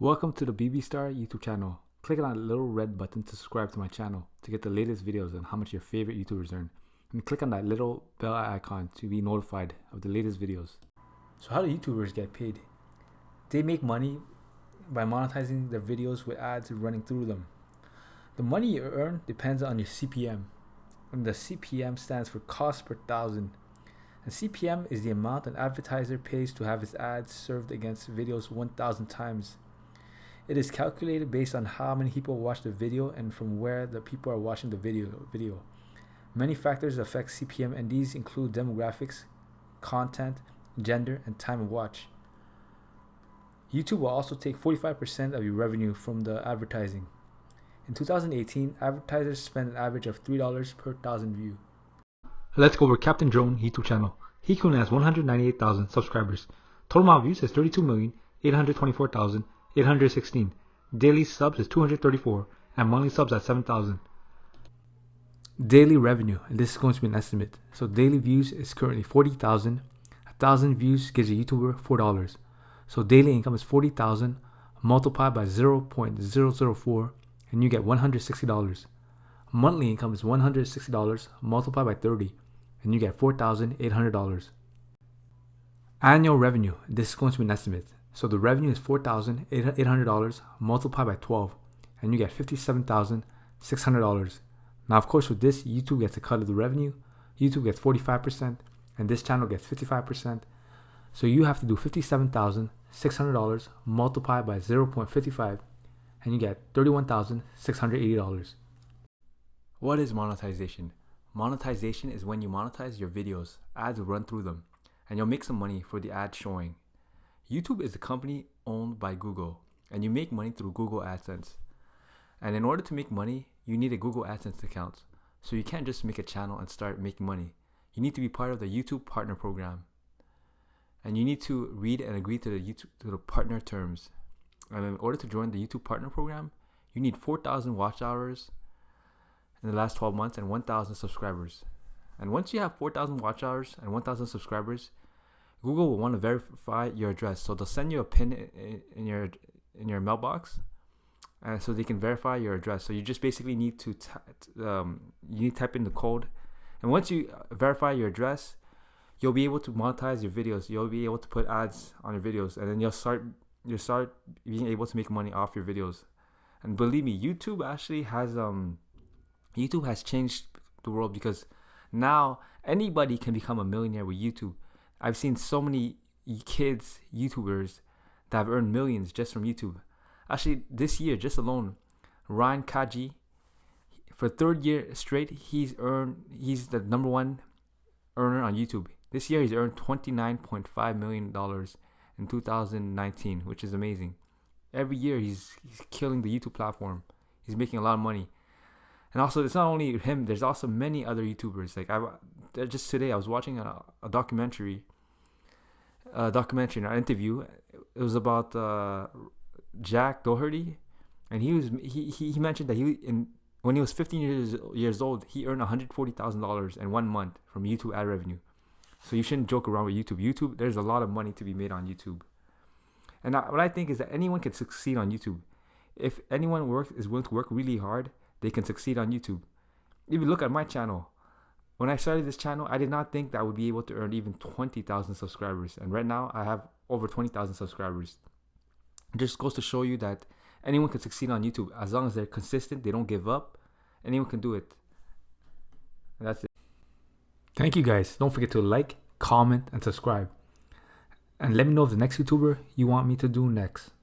Welcome to the BB Star YouTube channel. Click on that little red button to subscribe to my channel to get the latest videos on how much your favorite YouTubers earn. And click on that little bell icon to be notified of the latest videos. So how do YouTubers get paid? They make money by monetizing their videos with ads running through them. The money you earn depends on your CPM. And the CPM stands for cost per thousand. And CPM is the amount an advertiser pays to have his ads served against videos 1,000 times. It is calculated based on how many people watch the video and from where the people are watching the video. Many factors affect CPM, and these include demographics, content, gender, and time of watch. YouTube will also take 45% of your revenue from the advertising. In 2018, advertisers spent an average of $3 per thousand views. Let's go over Captain Drone YouTube channel. He currently has 198,000 subscribers. Total amount of views is 32,824,816. Daily subs is 234 and monthly subs at 7,000. Daily revenue, and this is going to be an estimate. So daily views is currently 40,000. 1,000 views gives a YouTuber $4. So daily income is 40,000 multiplied by 0.004 and you get $160. Monthly income is $160 multiplied by 30 and you get $4,800. Annual revenue, this is going to be an estimate. So the revenue is $4,800 multiplied by 12 and you get $57,600. Now of course with this, YouTube gets a cut of the revenue. YouTube gets 45% and this channel gets 55%. So you have to do $57,600 multiplied by 0.55 and you get $31,680. What is monetization? Monetization is when you monetize your videos, ads will run through them, and you'll make some money for the ad showing. YouTube is a company owned by Google, and you make money through Google AdSense. And in order to make money, you need a Google AdSense account. So you can't just make a channel and start making money. You need to be part of the YouTube Partner Program. And you need to read and agree to the partner terms. And in order to join the YouTube Partner Program, you need 4,000 watch hours in the last 12 months and 1,000 subscribers. And once you have 4,000 watch hours and 1,000 subscribers, Google will want to verify your address. So they'll send you a pin in your mailbox, and so they can verify your address. So you just basically need to type in the code, and once you verify your address, you'll be able to monetize your videos. You'll be able to put ads on your videos, and then you'll start being able to make money off your videos. And believe me, YouTube actually has changed the world, because now anybody can become a millionaire with YouTube. I've seen so many kids, YouTubers, that have earned millions just from YouTube. Actually, this year, just alone, Ryan Kaji, for third year straight, he's the number one earner on YouTube. This year, he's earned $29.5 million in 2019, which is amazing. Every year, he's killing the YouTube platform. He's making a lot of money. And also, it's not only him. There's also many other YouTubers. Like just today, I was watching a documentary, an interview. It was about Jack Doherty, and he mentioned that when he was 15 years old, he earned $140,000 in 1 month from YouTube ad revenue. So you shouldn't joke around with YouTube. YouTube, there's a lot of money to be made on YouTube. And what I think is that anyone can succeed on YouTube. If anyone is willing to work really hard, they can succeed on YouTube. If you look at my channel, when I started this channel, I did not think that I would be able to earn even 20,000 subscribers. And right now, I have over 20,000 subscribers. It just goes to show you that anyone can succeed on YouTube. As long as they're consistent, they don't give up, anyone can do it. And that's it. Thank you guys. Don't forget to like, comment, and subscribe. And let me know if the next YouTuber you want me to do next.